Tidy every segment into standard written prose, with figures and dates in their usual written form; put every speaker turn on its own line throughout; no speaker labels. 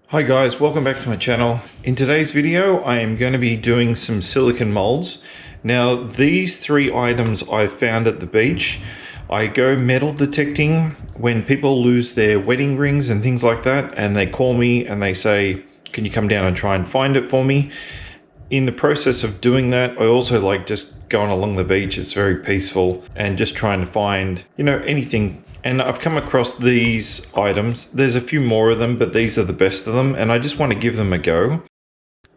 Hi guys, welcome back to my channel. In today's video, I am going to be doing some silicone molds. Now, these three items I found at the beach. I go metal detecting when people lose their wedding rings and things like that, and they call me and they say, can you come down and try and find it for me? In the process of doing that, I also like just going along the beach. It's very peaceful and just trying to find, anything. And I've come across these items. There's a few more of them, but these are the best of them, and I just want to give them a go.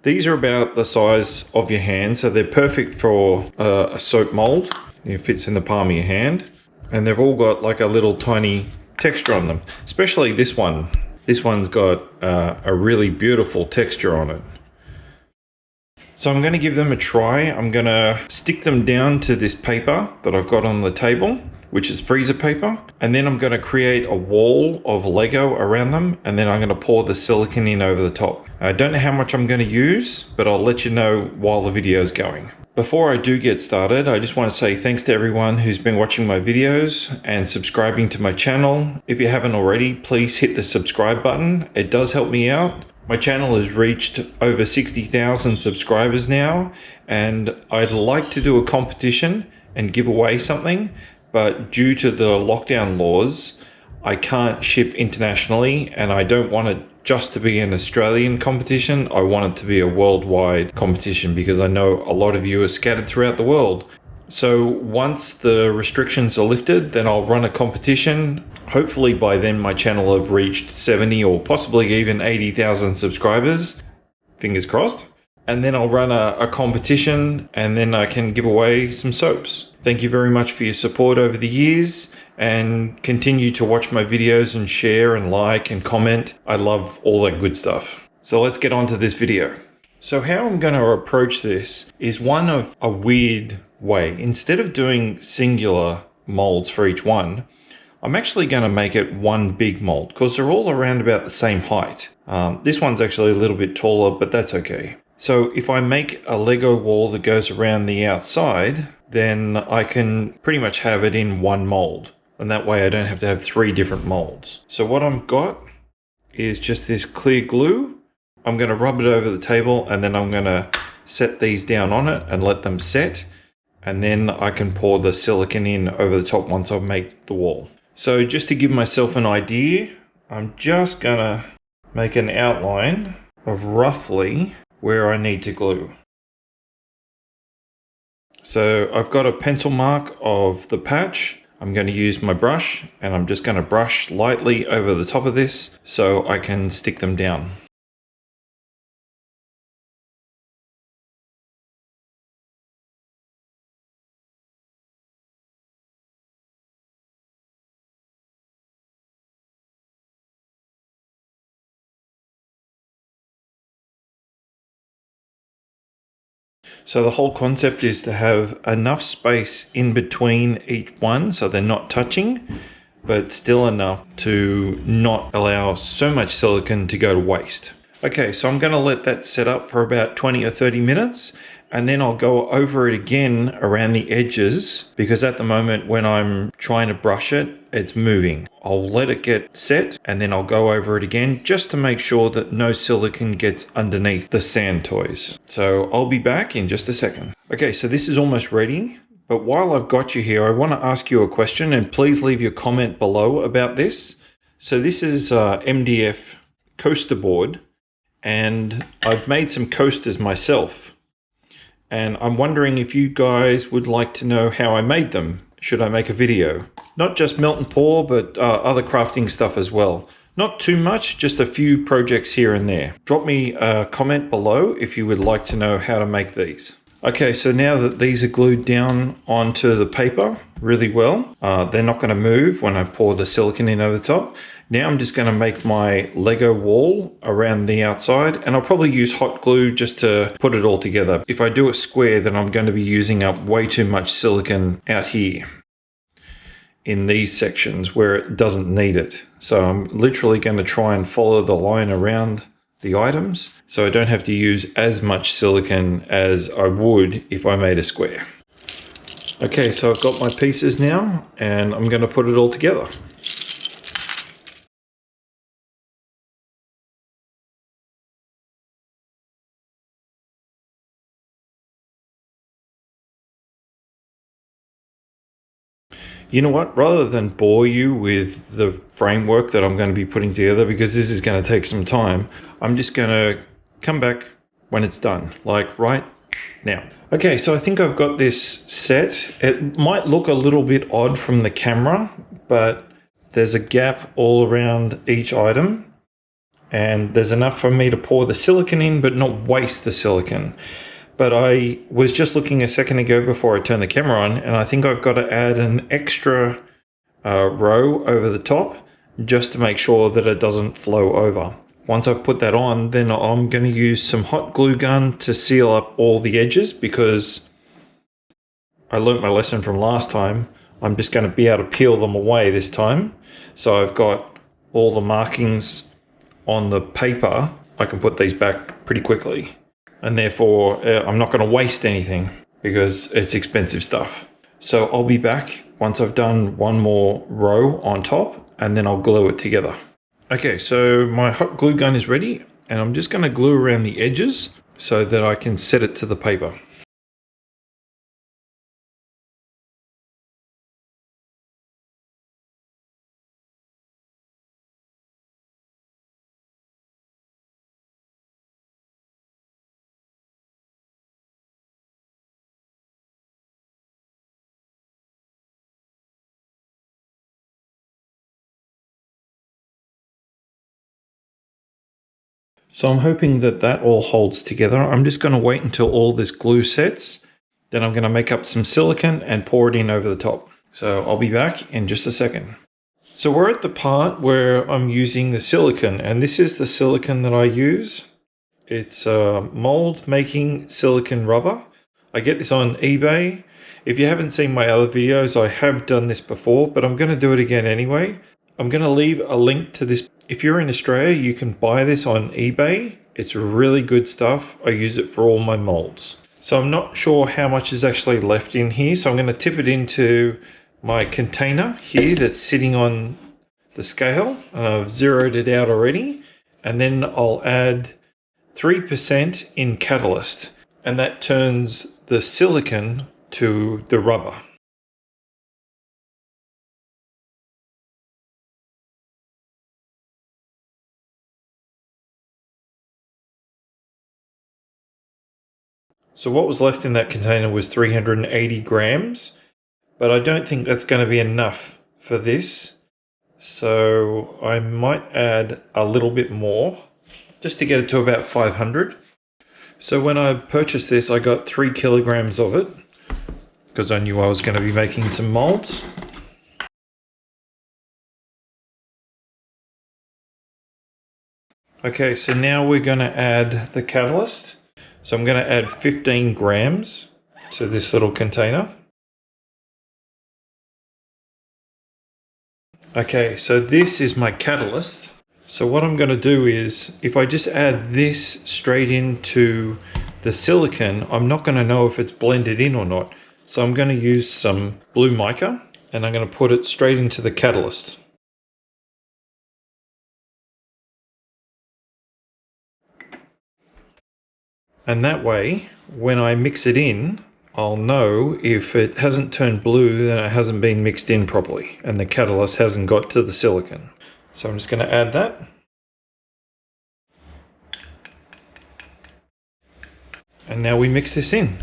These are about the size of your hand, so they're perfect for a soap mold. It fits in the palm of your hand, and they've all got like a little tiny texture on them, especially this one. This one's got a really beautiful texture on it. So I'm going to give them a try. I'm going to stick them down to this paper that I've got on the table, which is freezer paper. And then I'm going to create a wall of Lego around them. And then I'm going to pour the silicone in over the top. I don't know how much I'm going to use, but I'll let you know while the video is going. Before I do get started, I just want to say thanks to everyone who's been watching my videos and subscribing to my channel. If you haven't already, please hit the subscribe button. It does help me out. My channel has reached over 60,000 subscribers now, and I'd like to do a competition and give away something, but due to the lockdown laws, I can't ship internationally, and I don't want it just to be an Australian competition. I want it to be a worldwide competition because I know a lot of you are scattered throughout the world. So once the restrictions are lifted, then I'll run a competition. Hopefully by then my channel will have reached 70 or possibly even 80,000 subscribers. Fingers crossed. And then I'll run a competition, and then I can give away some soaps. Thank you very much for your support over the years, and continue to watch my videos and share and like and comment. I love all that good stuff. So let's get on to this video. So how I'm going to approach this is one of a weird way. Instead of doing singular molds for each one, I'm actually going to make it one big mold because they're all around about the same height. This one's actually a little bit taller, but that's okay. So if I make a Lego wall that goes around the outside, then I can pretty much have it in one mold. And that way I don't have to have three different molds. So what I've got is just this clear glue. I'm going to rub it over the table, and then I'm going to set these down on it and let them set. And then I can pour the silicone in over the top once I make the wall. So just to give myself an idea, I'm just going to make an outline of roughly where I need to glue. So I've got a pencil mark of the patch. I'm going to use my brush, and I'm just going to brush lightly over the top of this so I can stick them down. So the whole concept is to have enough space in between each one so they're not touching, but still enough to not allow so much silicone to go to waste. Okay, so I'm going to let that set up for about 20 or 30 minutes, and then I'll go over it again around the edges because at the moment when I'm trying to brush it, it's moving. I'll let it get set, and then I'll go over it again just to make sure that no silicone gets underneath the sand toys. So I'll be back in just a second. Okay, so this is almost ready. But while I've got you here, I want to ask you a question, and please leave your comment below about this. So this is MDF coaster board, and I've made some coasters myself. And I'm wondering if you guys would like to know how I made them. Should I make a video? Not just melt and pour, but other crafting stuff as well. Not too much, just a few projects here and there. Drop me a comment below if you would like to know how to make these. Okay, so now that these are glued down onto the paper really well, they're not going to move when I pour the silicone in over the top. Now I'm just going to make my Lego wall around the outside, and I'll probably use hot glue just to put it all together. If I do a square, then I'm going to be using up way too much silicone out here in these sections where it doesn't need it. So I'm literally going to try and follow the line around the items so I don't have to use as much silicone as I would if I made a square. Okay, so I've got my pieces now, and I'm going to put it all together. You know what? Rather than bore you with the framework that I'm going to be putting together, because this is going to take some time, I'm just going to come back when it's done, like right now. Okay, so I think I've got this set. It might look a little bit odd from the camera, but there's a gap all around each item, and there's enough for me to pour the silicone in, but not waste the silicone. But I was just looking a second ago before I turned the camera on, and I think I've got to add an extra row over the top just to make sure that it doesn't flow over. Once I've put that on, then I'm going to use some hot glue gun to seal up all the edges, because I learnt my lesson from last time. I'm just going to be able to peel them away this time. So I've got all the markings on the paper. I can put these back pretty quickly. And therefore, I'm not going to waste anything because it's expensive stuff. So I'll be back once I've done one more row on top, and then I'll glue it together. Okay, so my hot glue gun is ready, and I'm just going to glue around the edges so that I can set it to the paper. So I'm hoping that that all holds together. I'm just going to wait until all this glue sets. Then I'm going to make up some silicone and pour it in over the top. So I'll be back in just a second. So we're at the part where I'm using the silicone, and this is the silicone that I use. It's mold making silicone rubber. I get this on eBay. If you haven't seen my other videos, I have done this before, but I'm going to do it again anyway. I'm going to leave a link to this. If you're in Australia, you can buy this on eBay. It's really good stuff. I use it for all my molds. So I'm not sure how much is actually left in here. So I'm going to tip it into my container here that's sitting on the scale. I've zeroed it out already. And then I'll add 3% in catalyst. And that turns the silicone to the rubber. So what was left in that container was 380 grams, but I don't think that's going to be enough for this. So I might add a little bit more just to get it to about 500. So when I purchased this, I got 3 kilograms of it because I knew I was going to be making some molds. Okay, so now we're going to add the catalyst. So I'm going to add 15 grams to this little container. Okay, so this is my catalyst. So what I'm going to do is, if I just add this straight into the silicone, I'm not going to know if it's blended in or not. So I'm going to use some blue mica, and I'm going to put it straight into the catalyst. And that way, when I mix it in, I'll know if it hasn't turned blue, then it hasn't been mixed in properly and the catalyst hasn't got to the silicone. So I'm just going to add that. And now we mix this in.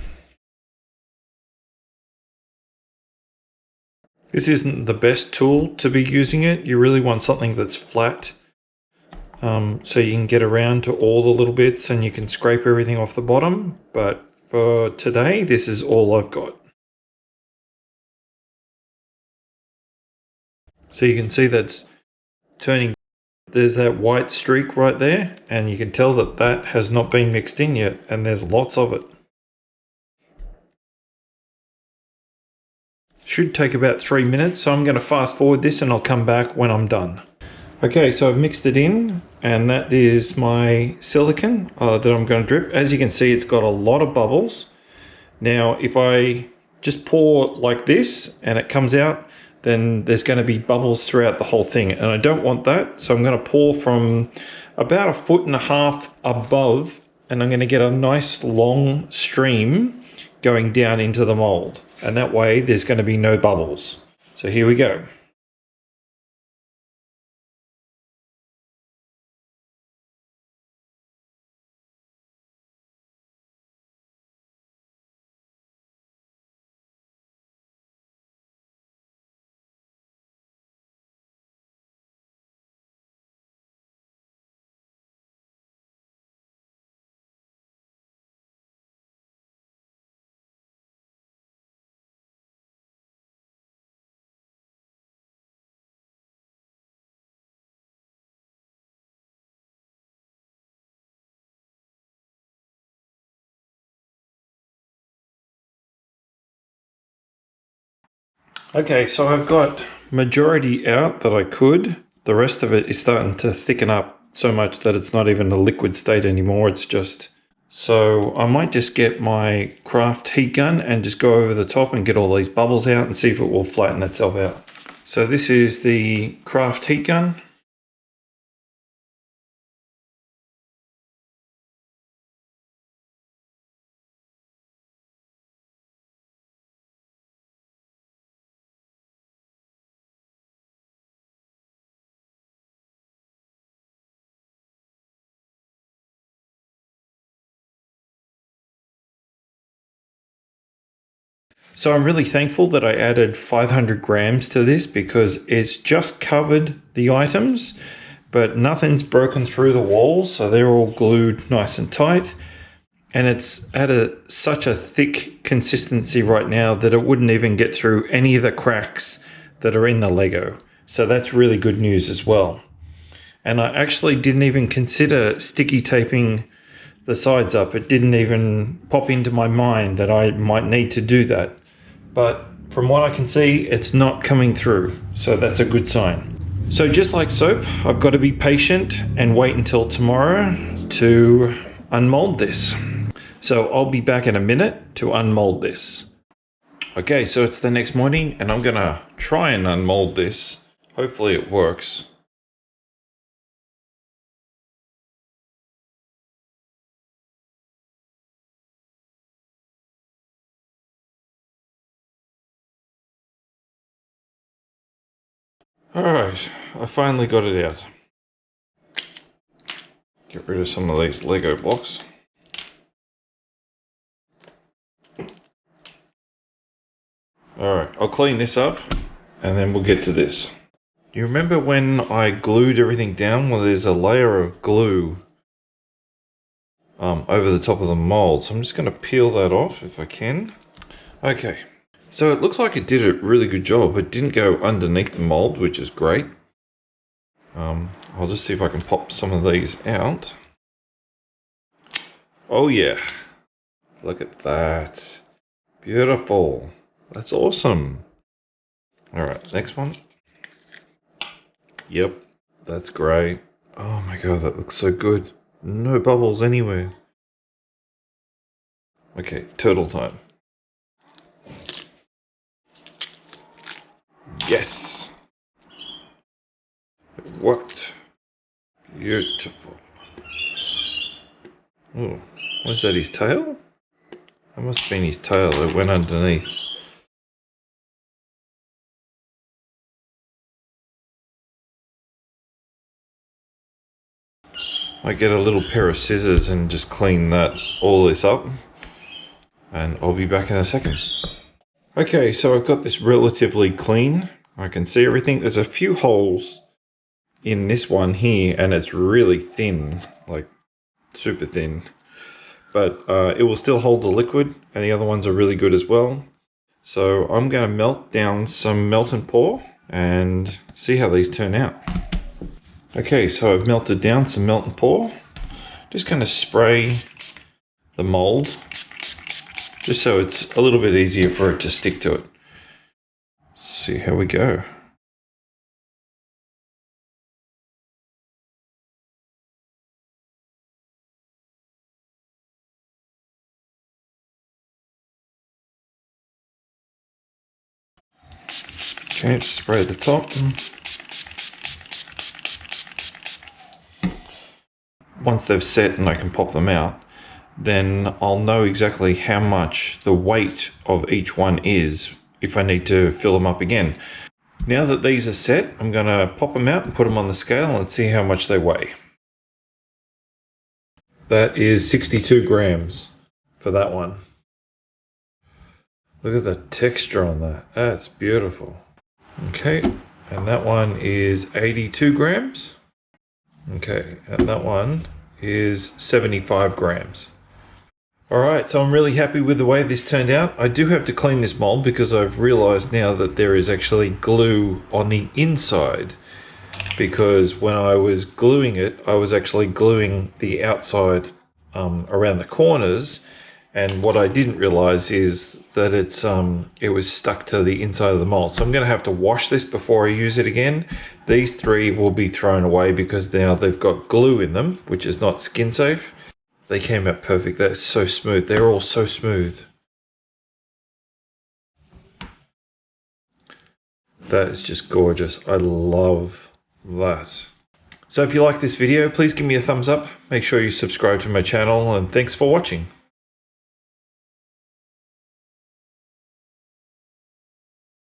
This isn't the best tool to be using it. You really want something that's flat, so you can get around to all the little bits and you can scrape everything off the bottom. But for today, this is all I've got. So you can see that's turning, there's that white streak right there, and you can tell that that has not been mixed in yet, and there's lots of it. Should take about 3 minutes, so I'm going to fast forward this and I'll come back when I'm done. Okay, so I've mixed it in, and that is my silicone that I'm going to drip. As you can see, it's got a lot of bubbles. Now, if I just pour like this and it comes out, then there's going to be bubbles throughout the whole thing, and I don't want that. So I'm going to pour from about 1.5 feet above, and I'm going to get a nice long stream going down into the mold, and that way there's going to be no bubbles. So So here we go. Okay, so I've got majority out that I could. The rest of it is starting to thicken up so much that it's not even a liquid state anymore. It's just... So I might just get my craft heat gun and just go over the top and get all these bubbles out and see if it will flatten itself out. So this is the craft heat gun. So I'm really thankful that I added 500 grams to this because it's just covered the items, but nothing's broken through the walls, so they're all glued nice and tight. And it's at such a thick consistency right now that it wouldn't even get through any of the cracks that are in the Lego. So that's really good news as well. And I actually didn't even consider sticky taping the sides up. It didn't even pop into my mind that I might need to do that. But from what I can see, it's not coming through. So that's a good sign. So just like soap, I've got to be patient and wait until tomorrow to unmold this. So I'll be back in a minute to unmold this. Okay, so it's the next morning and I'm gonna try and unmold this. Hopefully it works. Alright, I finally got it out. Get rid of some of these Lego blocks. Alright, I'll clean this up and then we'll get to this. You remember when I glued everything down? Well, there's a layer of glue over the top of the mold. So I'm just going to peel that off if I can. Okay, so it looks like it did a really good job. It didn't go underneath the mold, which is great. I'll just see if I can pop some of these out. Oh yeah, look at that. Beautiful. That's awesome. All right, next one. Yep, that's great. Oh my god, that looks so good. No bubbles anywhere. Okay, turtle time. Yes! It worked. Beautiful. Oh, was that his tail? That must have been his tail that went underneath. I get a little pair of scissors and just clean all this up. And I'll be back in a second. Okay, so I've got this relatively clean. I can see everything. There's a few holes in this one here and it's really thin, like super thin. But it will still hold the liquid and the other ones are really good as well. So I'm going to melt down some melt and pour and see how these turn out. Okay, so I've melted down some melt and pour. Just going to spray the mold just so it's a little bit easier for it to stick to it. Let's see how we go. Okay, just spray the top. Once they've set and I can pop them out, then I'll know exactly how much the weight of each one is if I need to fill them up again. Now that these are set, I'm going to pop them out and put them on the scale and see how much they weigh. That is 62 grams for that one. Look at the texture on that. That's beautiful. Okay, and that one is 82 grams. Okay, and that one is 75 grams. Alright, so I'm really happy with the way this turned out. I do have to clean this mold because I've realized now that there is actually glue on the inside. Because when I was gluing it, I was actually gluing the outside around the corners. And what I didn't realize is that it was stuck to the inside of the mold. So I'm going to have to wash this before I use it again. These three will be thrown away because now they've got glue in them, which is not skin safe. They came out perfect. That's so smooth. They're all so smooth. That is just gorgeous. I love that. So if you like this video, please give me a thumbs up. Make sure you subscribe to my channel, and thanks for watching.